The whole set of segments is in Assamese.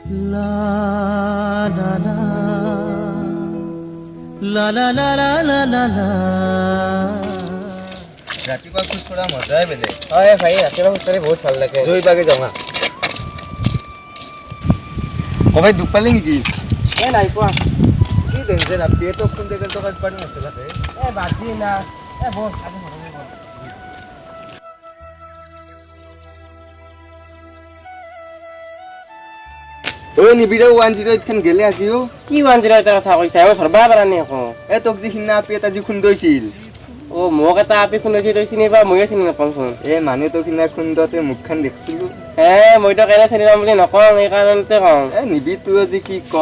La la la la la la la la la la ৰাতিপুৱা খোজ কৰা মজাই বেলেগ হয় ভাই ৰাতিপুৱা খোজ কাঢ়ি বহুত ভাল লাগে জয় বাগে যাওঁগা কবাই দুখ পালি নেকি এ নাই পোৱা কি দেনছে না পেটো কোন দেগল তো কাজ পানি আছে লাগে এ বাজি না এ বল আজি মনে বল ও নিবিৰে 108 খান গেলে আজিও কি 108 ৰ কথা কৈছা মই ধৰবা পাৰা নাই আকৌ এ তোক যি হিনা আপি এটা যি খুন্দৈছিল ও মোক এটা আপি খুন্দৈছিল তই চিনি পা মই চিনি নাপাওঁ এ মানে তো কিনা খুন্দতে মুখখান দেখছিলো এ মই তো কেনে চিনি নাম বুলি নকওঁ এই কাৰণতে কওঁ এ নিবি তুই আজি কি ক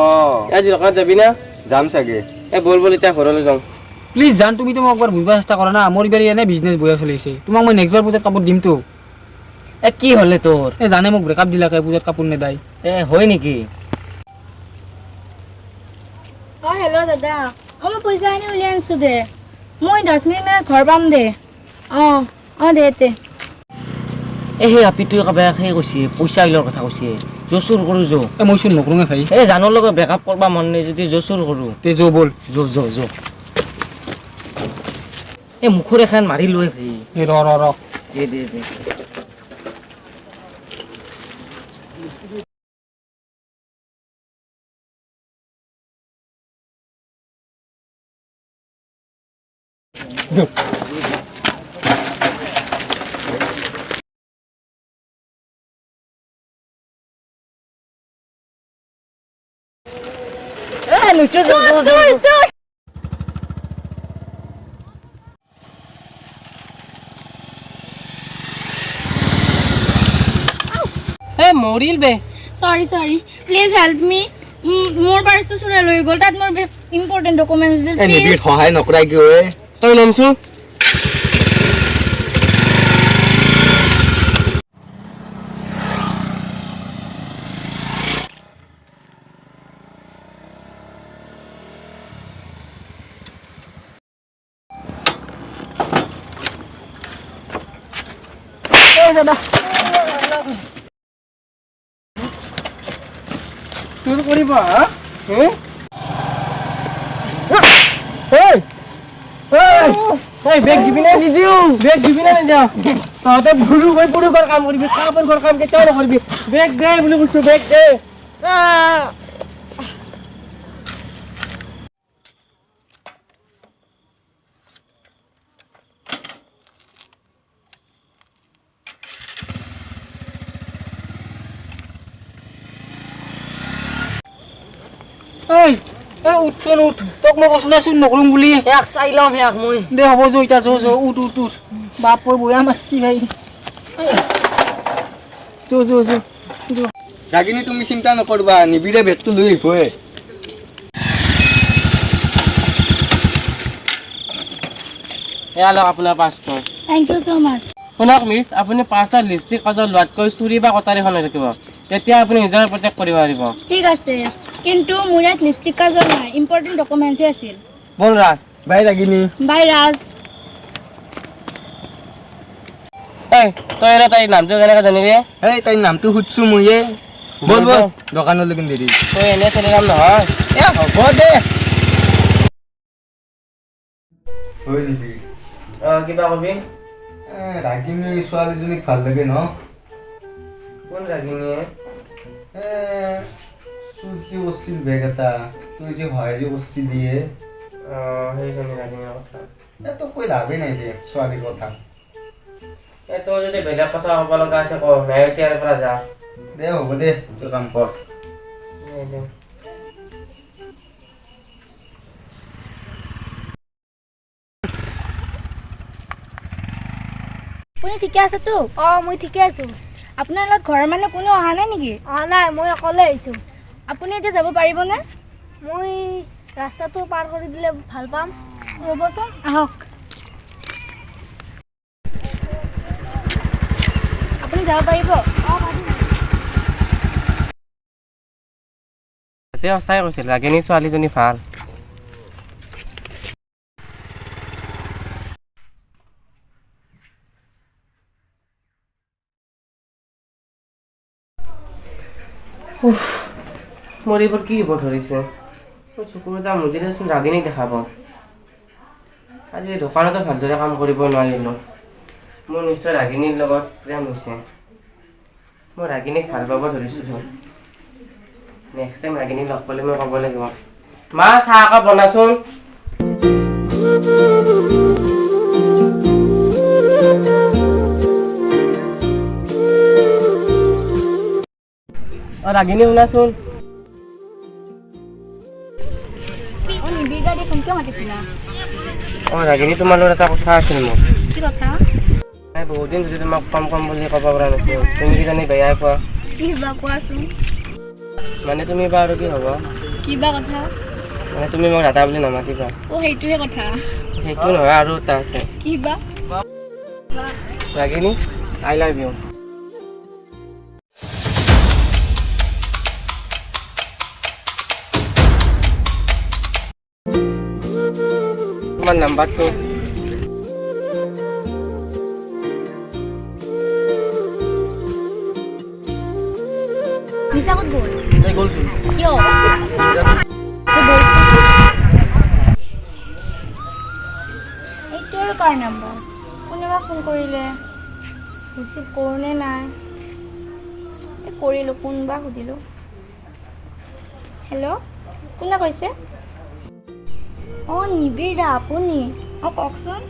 আজি দোকানত যাবি না যাম চাগে এ বল বল এতিয়া ঘৰলৈ যাওঁ প্লিজ জান তুমি তো মোক একবাৰ বুঝবা চেষ্টা কৰা না মোৰ ইবাৰে এনে বিজনেস বয়া চলিছে তোমাক মই নেক্সট বাৰ পূজাত কাপোৰ দিম তো এ কি হলে তোৰ এ জানে মোক ব্ৰেকআপ দিলাকে পূজাত কাপোৰ নেদাই এ হয় নেকি অ হেল্ল দাদা মই পইচা আনি উলিয়াই আনছো দে মই 10 মিনিট মান ঘৰ পাম দে অ দেতে এ হে আপি তুই কবে খাই কৈছি পইচা ইলৰ কথা কৈছি জোচুৰ কৰো জো এ মই চুৰ নকৰোঙে ভাই এ জানৰ লগত ব্ৰেকআপ কৰবা মন নাই যদি জোচুৰ কৰো তে জো বল জো এ মুখৰ এখন মাৰি লৈ ভাই এ ৰ এ দে এ মৰিল বে সৰি প্লিজ হেল্প মি মোৰ পাৰ্চটো চুৰা লৈ গ'ল তাত মোৰ ইম্পৰ্টেন্ট ডকুমেন্টছ আছে এ নিবি সহায় নকৰাই কি হয় তই নামছো চুৰ কৰিবা বেগ দিবি না নিদিও বেগ দিবি না নিদিও তহঁতে বুঢ়ো হৈ বুঢ়ো ঘৰ কাম কৰিবি কাপৰ ঘৰ কাম কেতিয়াও নকৰিবি বেগ দে বুলি কৈছো বেগ দে উঠচোন উঠ তোক মই কৈছো না চুৰ নকৰোঁ বুলি এক চাই লম এক মই দে হ'ব যো এতিয়া যো উঠ বাপ ঐ বয়া মাৰছি ভাই যো ৰাগিনী তুমি চিন্তা নকৰবা নিবিৰে বেগটো লৈ আহিবই এয়া লওক আপোনাৰ 500 থ্যাংক ইউ সো মাচ শুনক মিছ আপুনি 5টা লিপষ্টিক কাজল লোৱাতকৈ চুৰি বা কটাৰীখন লৈ থাকিব তেতিয়া আপুনি নিজৰ প্ৰটেক্ট কৰিব পাৰিব ঠিক আছে কিন্তু মোৰ ইয়াত লিপষ্টিক কাজল নাই ইম্পৰ্টেন্ট ডকুমেন্টছ আছিল বল ৰাজ বাই ৰাগিনী বাই ৰাজ এই তই এনে তাইৰ নামটো কেনেকৈ জানিবি এই তাইৰ নামটো সুধছো মইয়ে বল দোকানলৈকে দেৰি তই এনে চলি নাম নহয় এ হ'ব দে হয় নেকি কিবা কবি ৰাগিনী ছোৱালীজনীক ভাল লাগে ন কোন ৰাগিনীয়ে চুজি কৰিছিল বেগ এটা তই যে সহায় যে কৰিছিলি সেইজনী ৰাগিনীৰ কথা তোক কৈ লাভেই নাই দে ছোৱালীৰ কথা এ তই যদি বেলেগ কথা ক'ব লগা আছে ক নাই এতিয়াৰ পৰা যা দে হ'ব দে তই কাম কৰ আপুনি ঠিকে আছে তো মই ঠিকে আছো আপোনাৰ লগত ঘৰৰ মানুহ কোনো অহা নাই নেকি নাই মই অকলে আহিছো আপুনি এতিয়া যাব পাৰিবনে মই ৰাস্তাটো পাৰ কৰি দিলে ভাল পাম ৰ'বচোন আহক আপুনি যাব পাৰিব যে সঁচাই কৈছিল ৰাগিনী ছোৱালীজনী ভাল মোৰ এইবোৰ কি হ'ব ধৰিছে চকুৰ এটা মুদিলেচোন ৰাগিনী দেখাব আজি দোকানতো ভালদৰে কাম কৰিব নোৱাৰিলোঁ মোৰ নিশ্চয় ৰাগিনীৰ লগত প্ৰেম হৈছে মই ৰাগিনীক ভাল পাব ধৰিছোঁ নেক্সট টাইম ৰাগিনীক লগ পালে মই ক'ব লাগিব মা চাহ একাপ বনাচোন ৰাগিনী শুনাচোন ৰাগিনী তোমাৰ লগত এটা কথা আছিল মোৰ কি কথা বহুত দিন যদি তোমাক কম বুলি ক'ব পৰা নাছিলোঁ তুমি কিজানি বেয়াই পোৱা কি বা কোৱাচোন মানে তুমি বা আৰু কি হ'ব কিবা কথা মানে তুমি মোক দাদা বুলি নামাতিবা সেইটোহে কথা সেইটো নহয় আৰু এটা আছে কিবা ৰাগিনী আই লাভ ইউ তোমাৰ নাম্বাৰটো মিছা ক'ত গ'ল গ'লচোন কিয় এইটোৱে কাৰ নাম্বাৰ কোনোবা ফোন কৰিলে ৰিচিভ কৰোঁনে নাই কৰিলোঁ কোনবা সুধিলোঁ হেল্ল' কোনে কৈছে নিবিৰ দা আপুনি কওকচোন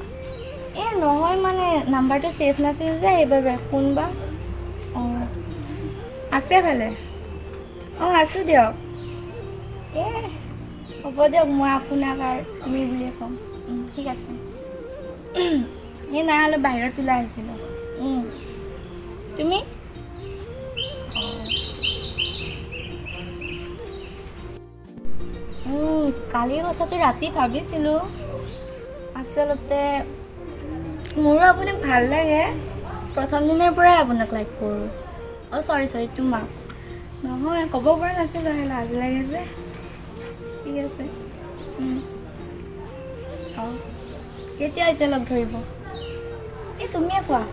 নহয় মানে নাম্বাৰটো ছেভ নাছিল যে সেইবাবে কোনবা আছে ভালে আছোঁ দিয়ক হ'ব দিয়ক মই আপোনাক আৰু তুমি বুলিয়ে ক'ম ঠিক আছে নাই অলপ বাহিৰত ওলাই আহিছিলোঁ তুমি কালিৰ কথাটো ৰাতি ভাবিছিলোঁ আচলতে মোৰো আপোনাক ভাল লাগে প্ৰথম দিনৰ পৰাই আপোনাক লাইক কৰোঁ চৰি তোমাক নহয় ক'ব পৰা নাছিলোঁ লাজ লাগে যে ঠিক আছে কেতিয়া এতিয়া লগ ধৰিব তুমিয়ে কোৱা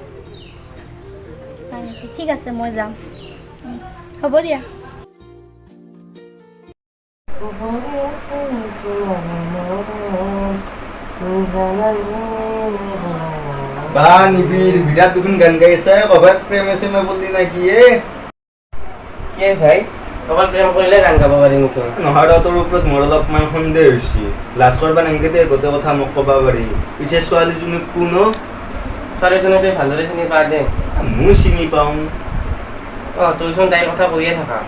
ঠিক আছে মই যাম হ'ব দিয়া বা নিবিৰ বিৰাট দুখন গান গাইছে ক'ৰবাত প্ৰেমে চেমে বললি না কি ভাই অকল প্ৰেম কৰিলে গান গাব পাৰি নেকি নহয় তোৰ ওপৰত মোৰ অলপমান সন্দেহ হৈছে লাজ কৰবা নাংগে দে গোটেই কথা মোক ক'ব পাৰি পিছে ছোৱালীজনী কোন ছোৱালীজনী তই ভালদৰে চিনি পা দে মই চিনি পাওঁ তইচোন তাইৰ কথা কৈয়ে থাকা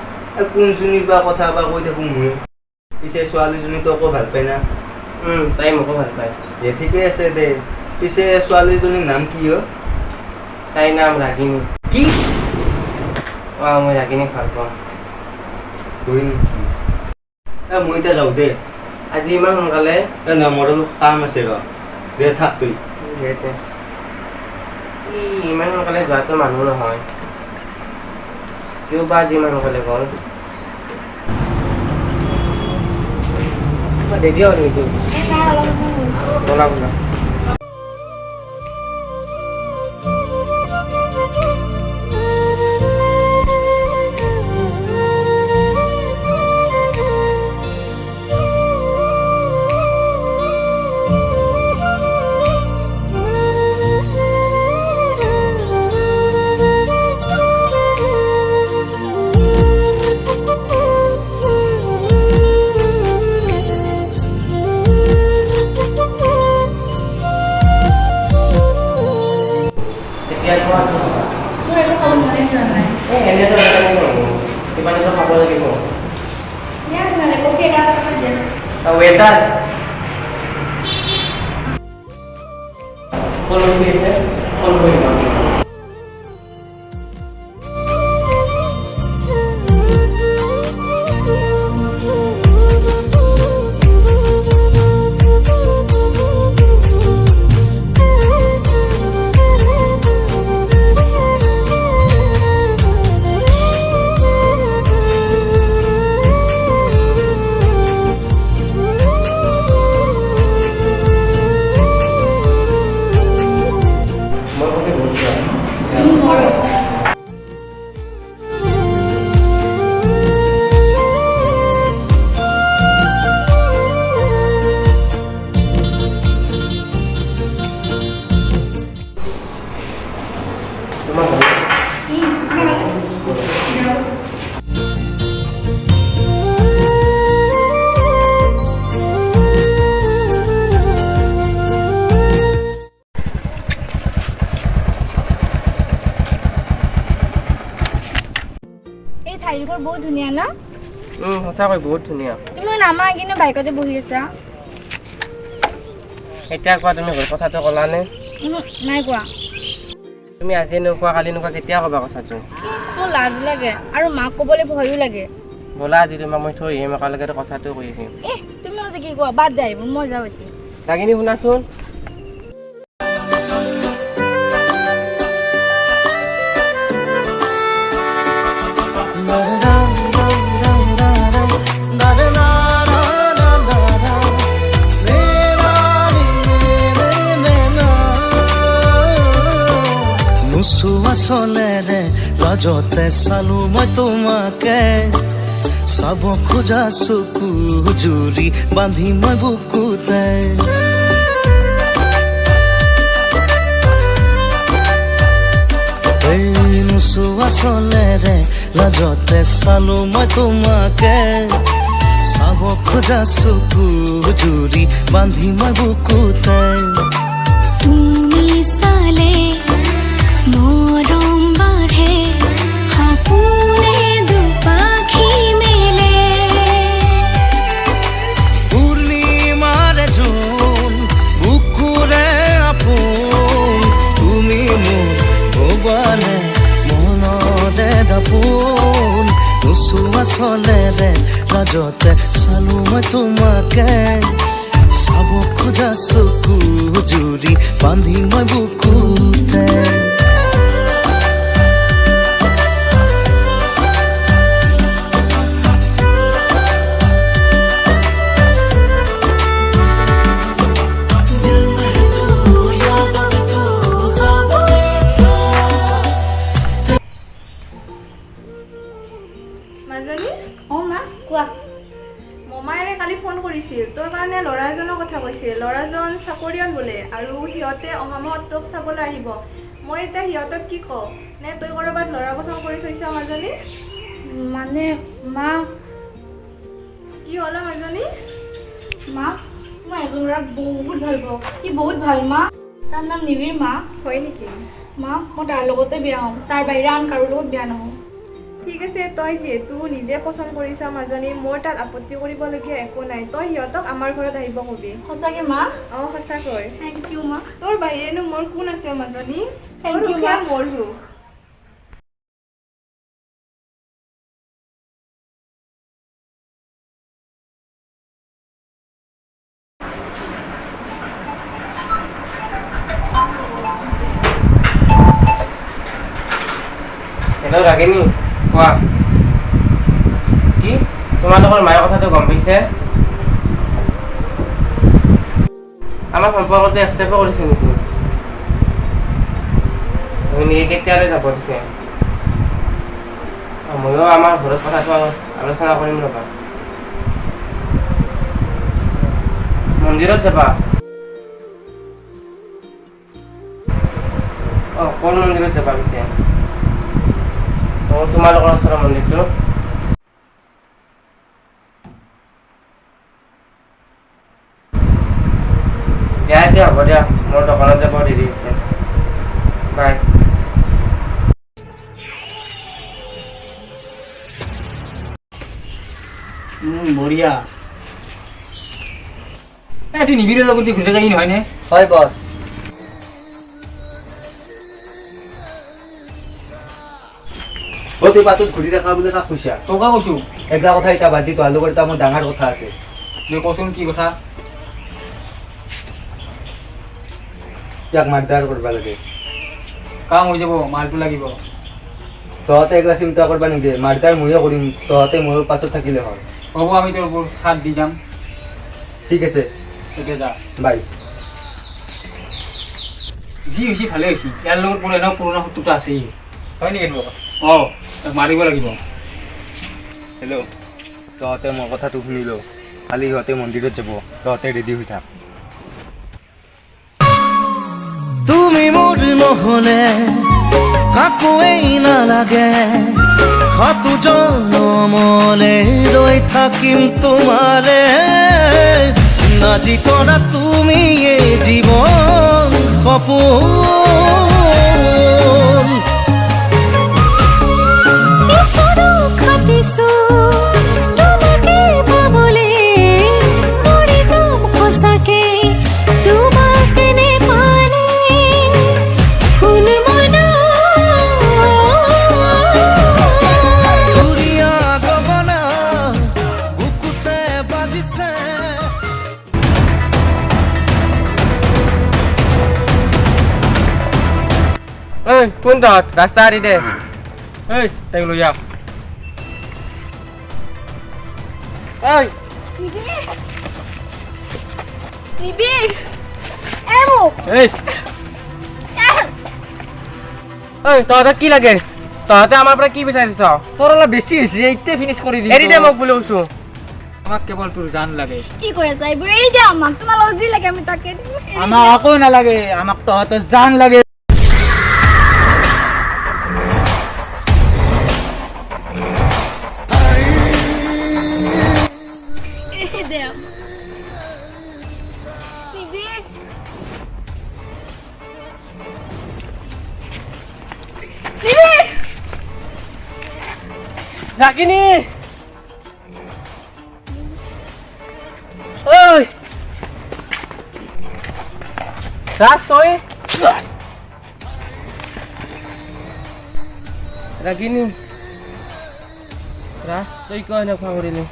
কোনজনীৰ বা কথা বা কৈ থাকোঁ মই পিছে ছোৱালীজনী তোকো ভাল পায় না তাই মোকো ভাল পায় ঠিকে আছে দে পিছে ছোৱালীজনীৰ নাম কি তাইৰ নাম ৰাগিনী কি মই ৰাগিনীক ভাল পাওঁ মই এতিয়া যাওঁ দে আজি ইমান সোনকালে নহয় মোৰ অলপ কাম আছে দে থাক তই ইমান সোনকালে যোৱাটো মানুহ নহয় কিয় বা আজি ইমান সোনকালে গ'ল দেৰি হ'ল নেকি বলা Wetar. Kalau biasa, kalau boleh. বাৰীখন বহুত ধুনীয়া ন? সঁচাকৈ বহুত ধুনীয়া। তুমি নামা কিনে বাইকতে বহি আছা? এতিয়া কোৱা তুমি ঘৰ কথাটো ক'লানে? নাই কোৱা। তুমি আজি নোকোৱা কালি নোকোৱা কেতিয়া ক'বা কথাটো? মোৰ লাজ লাগে আৰু মাক ক'বলৈ ভয়ো লাগে। ব'লা আজি তোমাক মই থৈ আহিম, একেলগে কথাটো কৈ আহিম। তুমি আজি কি কোৱা? বাদ দে আহিব, মই যাওঁ এতিয়া। ৰাগিনী শুনাচোন। চলেৰে লাজতে চালো মই তোমাকে, চাব খোজা চকু জুৰি বান্ধি মই বুকুতে। নোচোৱা চলেৰে লাজতে চালো মই তোমাকে, চাব খোজা চকু জুৰি বান্ধি মই বুকুতে। তুমি চালে মৰম বাঢ়ে, সপোনে দুপাখি মেলে। পূৰ্ণিমাৰে জোন বুকুৰে আপোন, তুমি মোৰ ভৱানে মনৰে দাপোন। নোচোৱা চলেৰে লাজতে চালো মই তোমাকে, চাব খোজা চকু জুৰি বান্ধি মই বুকুতে। মাজনী, মা কোৱা। মমায়েৰে কালি ফোন কৰিছিল, তোৰ কাৰণে ল'ৰা এজনৰ কথা কৈছিল। ল'ৰাজন চাকৰিয়াল বোলে আৰু সিহঁতে অহা মাহত তোক চাবলৈ আহিব। মই এতিয়া সিহঁতক কি কওঁ? নে তই ক'ৰবাত ল'ৰা পচন্দ কৰি থৈছ মাজনী? মানে মা, কি হ'ল মাজনী? মা মই এজন ল'ৰাক বহুত ভাল পাওঁ। সি বহুত ভাল মা। তাৰ নাম নিবিৰ মা। হয় নেকি? মা মই তাৰ লগতে বিয়া হ'ম, তাৰ বাহিৰে আন কাৰো লগত বিয়া নহওঁ। ঠিক আছে, তই যিহেতু নিজে পচন্দ কৰিছ মাজনী, মোৰ তাত আপত্তি কৰিবলগীয়া একো নাই। তই সিহঁতক আমাৰ ঘৰত আহিব কবি। সঁচাকে মা? অঁ সঁচাকৈ। থেংক ইউ মা। তোৰ বাহিৰেনো মোৰ কোন আছে মাজনী? Thank you, সুখে মা। মোৰ সুখ। হেল্ল' ৰাগিনী, কোৱা। কি তোমালোকৰ মায়ে কথাটো গম পাইছে? আমাৰ সম্পৰ্কটো একচেপ্ট কৰিছে নেকি? কেতিয়ালৈ যাব দিছে? ময়ো আমাৰ ঘৰত কথাটো আলোচনা কৰিম ৰ'বা। মন্দিৰত যাবা? কোন মন্দিৰত যাবা পিছে? তোমালোকৰ ওচৰৰ মন্দিৰটো? দিয়া এতিয়া হ'ব দিয়া, মোৰ দোকানত যাব দেৰি হৈছে। বাই। বঢ়িয়া। তুই নিবিড়ৰ লগত যে ঘূৰি যাবি নহয়নে? হয় বছ। তুই পাছত ঘূৰি দেখা বুলি কাক কৈছা? তোকা কৈছো। একলা কথা এতিয়া বাদ দি, তোহাৰ লগত এটা মোৰ ডাঙৰ কথা আছে। যে কচোন কি কথা? ইয়াক মাৰ্ডাৰ কৰিব লাগে। কাম হৈ যাব, মাৰটো লাগিব। তহঁতে একলা চিন্তা কৰিব নিদিয়ে, মাৰ্ডাৰ ময়ো কৰিম, তহঁতে মোৰ পাছত থাকিলে হয়। হ'ব, আমি তোৰ ওপৰত চাথ দি যাম। ঠিক আছে, এতিয়া যা। বাই। যি হৈছে ভালে হৈছে, ইয়াৰ লগত মোৰ এনেও পুৰণা শত্ৰুতা আছেই। হয় নেকি তোৰ? তাক মাৰিব লাগিব। হেল্ল', তহঁতে মোৰ কথাটো শুনিলো, কালি সিহঁতে মন্দিৰত যাব, তহঁতে ৰেডি হৈ থাক। তুমি মোৰ নহলে কাকোৱেই নালাগে, সাতো জনমলে ৰৈ থাকিম তোমাৰে। নাজি কৰা তুমি এই জীৱন সপোন। ঈশ্বৰ খাটি ঐ কোন তহঁত ৰাস্তা এৰি দে ঐ তাইক লৈ যাওক ঐ নিবিৰ এৰ মোক এই ঐ তহঁতক কি লাগে তহঁতে আমাৰ পৰা কি বিচাৰিছ তোৰ অলপ বেছি হৈছে এতিয়া ফিনিছ কৰি দি এৰি দে মোক বুলি কৈছো আমাক কেৱল তোৰ জান লাগে কি কৈ আছা এইবোৰ এৰি দিয়া আমাক তোমাৰ লগত যি লাগে আমি তাকে দিম। আমাক একো নালাগে আমাক তহঁতৰ জান লাগে এৰি দিয়া নিবিৰ নিবিৰ ৰাগিনী ঐ ৰাজ তই ৰাগিনী ৰাজ তই কিয় এনেকুৱা কৰিলি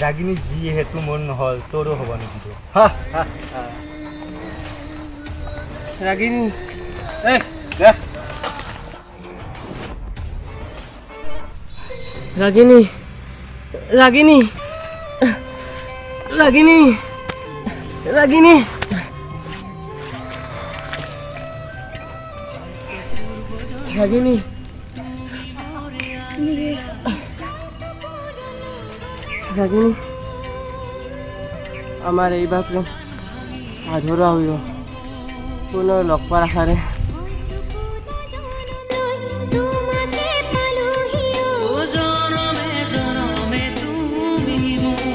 ৰাগিনী যিহেতু মোৰ নহ'ল তোৰো হ'ব নিদিব ৰাগিনী ৰাগিনী ৰাগিনী ৰাগিনী ৰাগিনী ৰাগিনী ৰাগিনী আমাৰ এইবাৰ প্ৰেম আধৰুৱা হৈ গ'ল পুনৰ লগ পোৱাৰ আশাৰে